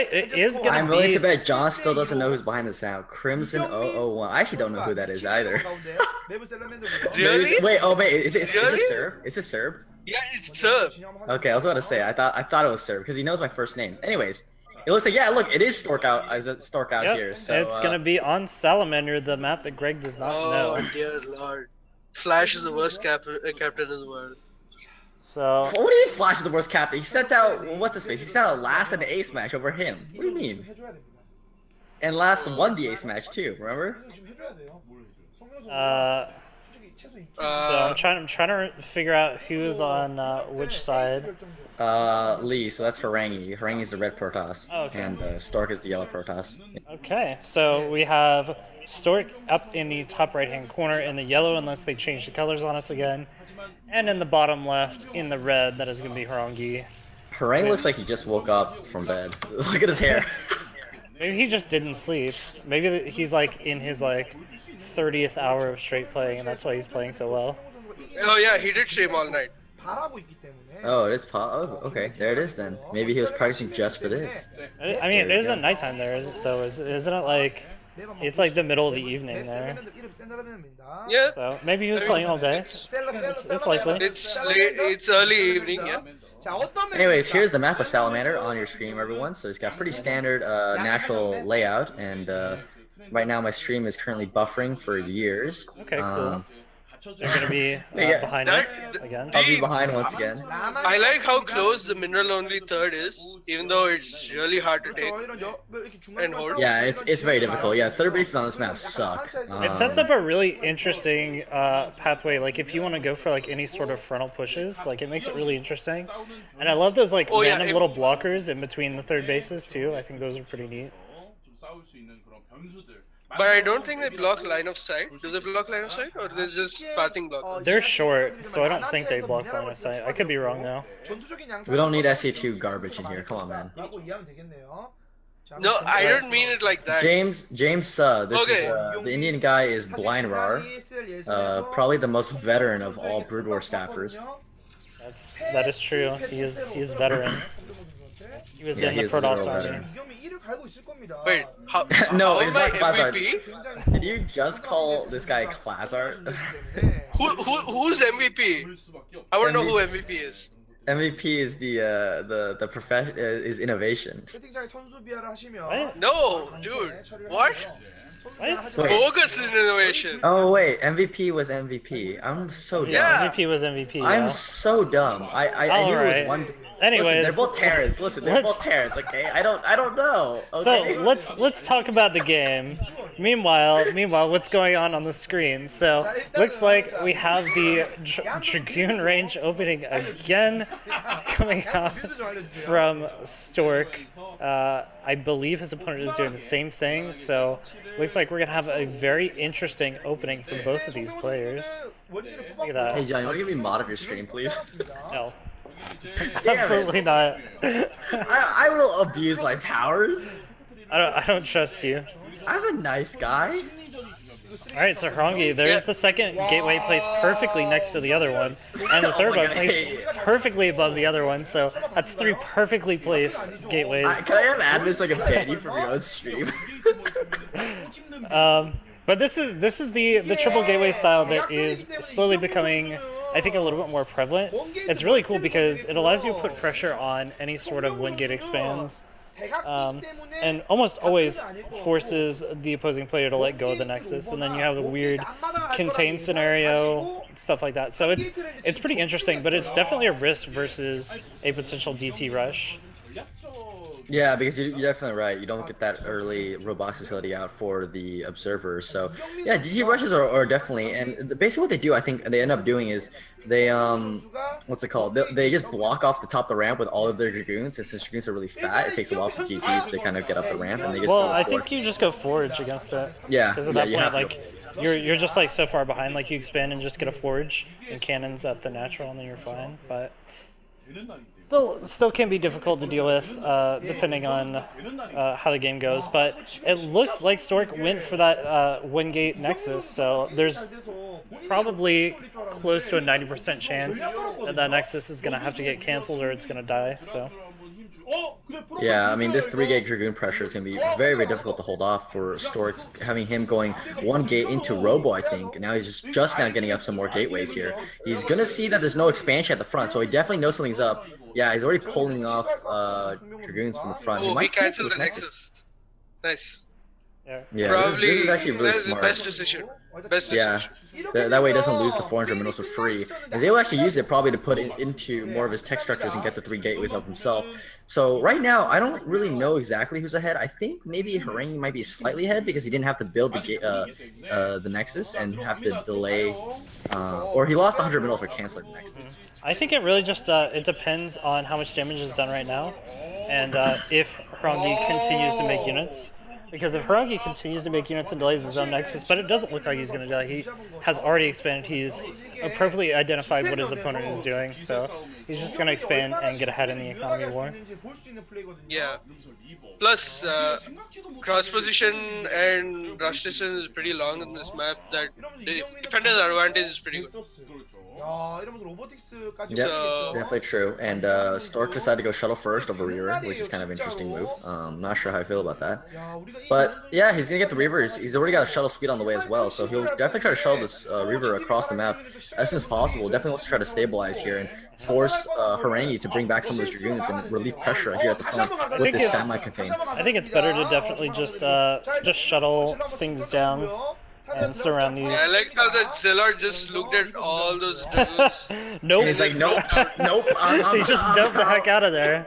Alright, it is gonna I'm be... willing to bet John still doesn't know who's behind this now. Crimson 001. I actually don't know who that is either. Really? Wait, is it Really? Serb? Is it Serb? Yeah, it's Serb. Okay, I was about to say, I thought it was Serb, because he knows my first name. Anyways, it looks like, yeah, look, it is Stork out Yep, here, so... it's gonna be on Salamander, the map that Greg does not know. Oh dear lord. Flash is the worst captain in the world. So... What do you mean Flash is the worst captain? He sent out, what's his face? He sent out last in the ace match over him. What do you mean? And last won the ace match too, remember? So I'm trying to figure out who is on which side. Lee, so that's Horang2. Horang2 is the red Protoss, Oh, okay. and Stork is the yellow Protoss. Okay, so we have Stork up in the top right-hand corner in the yellow, unless they change the colors on us again. And in the bottom left, in the red, that is going to be Horang2. Horang looks like he just woke up from bed. Look at his hair. Maybe he just didn't sleep. Maybe he's like in his like 30th hour of straight playing, and that's why he's playing so well. Oh yeah, he did stream all night. Oh, it is oh, okay, there it is then. Maybe he was practicing just for this. I mean, it isn't nighttime there, though, isn't it? Like, it's like the middle of the evening there. Yeah. So maybe he was playing all day. It's likely. It's late. It's early evening. Yeah. Anyways, here's the map of Salamander on your screen, everyone. So it's got pretty standard natural layout, and right now my stream is currently buffering for years. Okay, cool. They're gonna be behind us again. I'll be behind once again. I like how close the mineral-only third is, even though it's really hard to take and hold. Yeah, it's very difficult. Yeah, third bases on this map suck. It sets up a really interesting pathway. Like if you want to go for like any sort of frontal pushes, like it makes it really interesting. And I love those like random little blockers in between the third bases too. I think those are pretty neat. But I don't think they block line of sight. Do they block line of sight, or they just pathing block? They're short, so I don't think they block line of sight. I could be wrong though. We don't need SA2 garbage in here. Come on, man. No, I don't mean it like that. James, this is the Indian guy is Blind Rar, probably the most veteran of all Brood War staffers. That is true. He is veteran. He was in the Protoss army. Wait, how? No, how it's not class art. MVP? Did you just call this guy class art? Who's MVP? I want to know who MVP is. MVP is the profession is innovation. What? No, dude. What? What? Bogus is innovation. Oh wait, MVP was MVP. I'm so dumb. Yeah. MVP was MVP. I'm Yeah. so dumb. I knew it was one. Anyways, listen, they're both Terrans. Listen, they're both Terrans. Okay, I don't know. Okay? So let's talk about the game. Meanwhile, what's going on the screen? So looks like we have the Dragoon range opening again, coming out from Stork. I believe his opponent is doing the same thing. So looks like we're gonna have a very interesting opening for both of these players. Look at that. Hey John, you want to give me mod of your screen, please? No. Absolutely not. I will abuse my powers. I don't trust you. I'm a nice guy. Alright, so Horang2, there's the second gateway placed perfectly next to the other one, and the third one placed perfectly above the other one, so that's 3 perfectly placed gateways. Can I have admin so I can ban you from your own stream? But this is the triple gateway style that is slowly becoming, I think, a little bit more prevalent. It's really cool because it allows you to put pressure on any sort of when gate expands, and almost always forces the opposing player to let go of the Nexus, and then you have a weird contain scenario, stuff like that. So it's pretty interesting, but it's definitely a risk versus a potential DT rush. Yeah, because you're definitely right. You don't get that early Roblox facility out for the observers. So yeah, DT rushes are definitely, and basically what they do, I think they end up doing is they what's it called? They just block off the top of the ramp with all of their Dragoons. Since the Dragoons are really fat, it takes a while for GTs to kind of get up the ramp, and they just. Well, I think you just go forge against it. Yeah. Because at that point, like you're just like so far behind, like you expand and just get a forge and cannons at the natural, and then you're fine. But still can be difficult to deal with depending on how the game goes, but it looks like Stork went for that one gate Nexus, so there's probably close to a 90% chance that Nexus is going to have to get cancelled or it's going to die. So Yeah, I mean, this 3-gate Dragoon pressure is going to be very, very difficult to hold off for Stork, having him going 1 gate into Robo, I think. And now he's just now getting up some more gateways here. He's going to see that there's no expansion at the front, so he definitely knows something's up. Yeah, he's already pulling off Dragoons from the front. Oh, he cancelled the Nexus. Nice. Yeah, Probably this is actually really that's smart. the best decision. Best decision. Yeah, that way he doesn't lose the 400 minerals for free. He's able to actually use it probably to put it into more of his tech structures and get the 3 gateways up himself. So right now, I don't really know exactly who's ahead. I think maybe Horang2 might be slightly ahead because he didn't have to build the Nexus and have to delay, or he lost 100 minerals for canceling the Nexus. I think it really just it depends on how much damage is done right now, and if Horang2 continues to make units. Because if Horang2 continues to make units and delays his own Nexus, but it doesn't look like he's going to die. He has already expanded. He's appropriately identified what his opponent is doing, so he's just going to expand and get ahead in the economy war. Yeah. Plus, cross position and rush distance is pretty long in this map. That the defender's advantage is pretty good. Yeah, definitely true. And Stork decided to go shuttle first over Reaver, which is kind of an interesting move. Not sure how I feel about that. But yeah, he's gonna get the Reaver. He's already got a shuttle speed on the way as well, so he'll definitely try to shuttle this Reaver across the map as soon as possible. Definitely wants to try to stabilize here and force Horang2 to bring back some of those Dragoons and relieve pressure here at the front with this semi-contain. I think it's better to definitely just shuttle things down and surround these. I like how that Zillard just looked at all those Dragoons. Nope. And he's like, nope, nope. He just doped the heck out of there.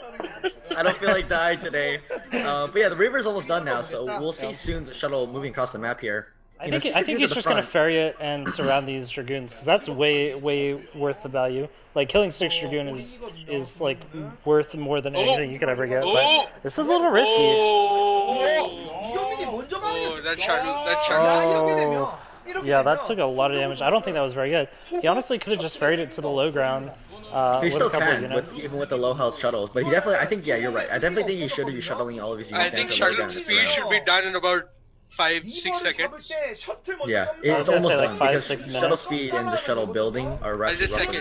I don't feel like dying today. But yeah, the Reaver's almost done now, so we'll see soon the shuttle moving across the map here. I think he's just gonna ferry it and surround these Dragoons, because that's way worth the value. Like killing 6 Dragoon is like worth more than anything you could ever get. But this is a little risky. That shuttle. Yeah, that took a lot of damage. I don't think that was very good. He honestly could have just ferried it to the low ground. He still with a couple can, of units. even with the low health shuttles. But he definitely, I think, yeah, you're right. I definitely think he should be shuttling all of his units. I think shuttle speed should be done in about 5-6 seconds. Yeah, it's almost like done 5, because 6 shuttle minutes. speed and the shuttle building are roughly the same.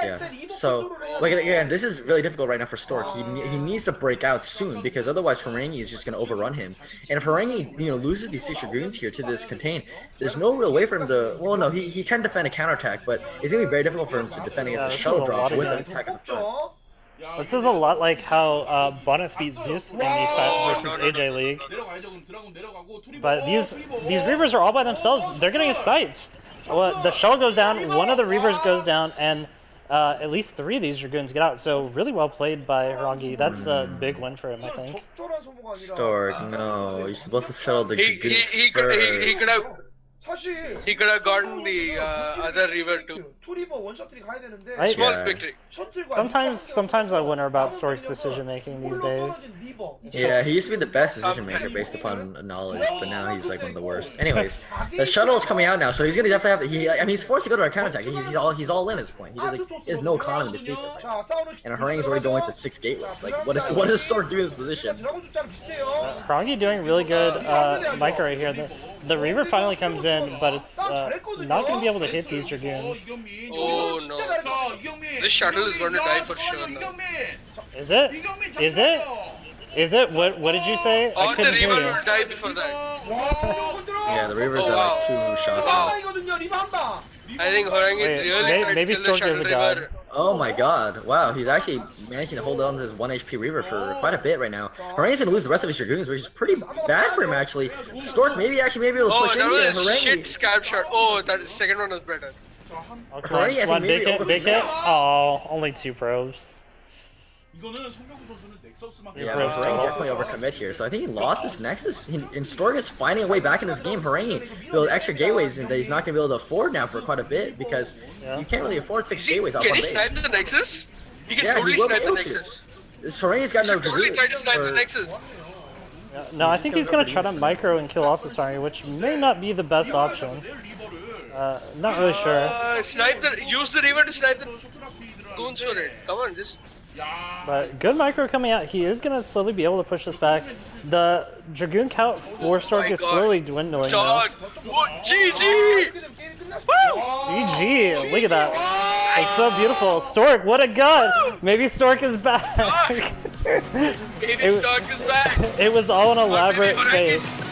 Yeah. So, like again, this is really difficult right now for Stork. He needs to break out soon because otherwise Horang2 is just going to overrun him. And if Horang2 loses these 6 Dragoons here to this contain, there's no real way for him to. Well, no, he can defend a counterattack, but it's going to be very difficult for him to defend against the shuttle drop with an attack in the front. This is a lot like how Bonnet beat Zeus in the Fat versus AJ League. But these Reavers are all by themselves. They're gonna get sniped. Well, the shuttle goes down, one of the Reavers goes down, and at least 3 of these Dragoons get out. So really well played by Horang2. That's a big win for him, I think. Stork, no, you're supposed to shuttle the Dragoons He could have gotten the other Reaver too. Right? Small Yeah. victory. Sometimes I wonder about Stork's decision making these days. Yeah, he used to be the best decision maker based upon knowledge, but now he's like one of the worst. Anyways, the shuttle is coming out now, so he's gonna definitely have. I mean, he's forced to go to a counterattack. He's all in at this point. He has no economy to speak of. And Horang2's already going to 6 gateways. Like, what does Stork do in this position? Horang2 doing really good micro right here. The Reaver finally comes in, but it's not going to be able to hit these Dragoons. Oh no. This shuttle is going to die for sure now. Is it? Is it? Is it? What did you say? I Or the couldn't hear Reaver you. will die before that. Yeah, the Reavers are like 2 shots out. I think Horang2 really maybe tried to kill the Stork is shuttle a god. Reaver. Oh my god, wow, he's actually managing to hold on to his 1 HP Reaver for quite a bit right now. Horang2's gonna lose the rest of his Dragoons, which is pretty bad for him actually. Stork maybe be able to Oh, push in that here. was a shit Horang2. scab shot. Oh, that second one was better. Oh, Horang2, I think one maybe big hit, big hit. Oh, only 2 probes. Yeah, but Horang2 definitely overcommit here, so I think he lost this Nexus. And Stork is finding a way back in this game. Horang2 build extra gateways that he's not going to be able to afford now for quite a bit because you can't really afford 6 gateways up on Can he base. snipe the Nexus? He can Yeah, totally he will snipe be the able to. Nexus. Horang2's got no Totally Dragoon. try to snipe the or- Nexus. No, I think he's going to try to micro and kill off this army, which may not be the best option. Not really sure. Use the Reaver to snipe the goons for it. Come on, just. But good micro coming out. He is going to slowly be able to push this back. The Dragoon count for Stork is slowly dwindling now. Shot. GG! Woo! GG! Look at that. It's so beautiful. Stork, what a gun! Maybe Stork is back. Maybe Stork is back. It was all an elaborate Horang2 fake.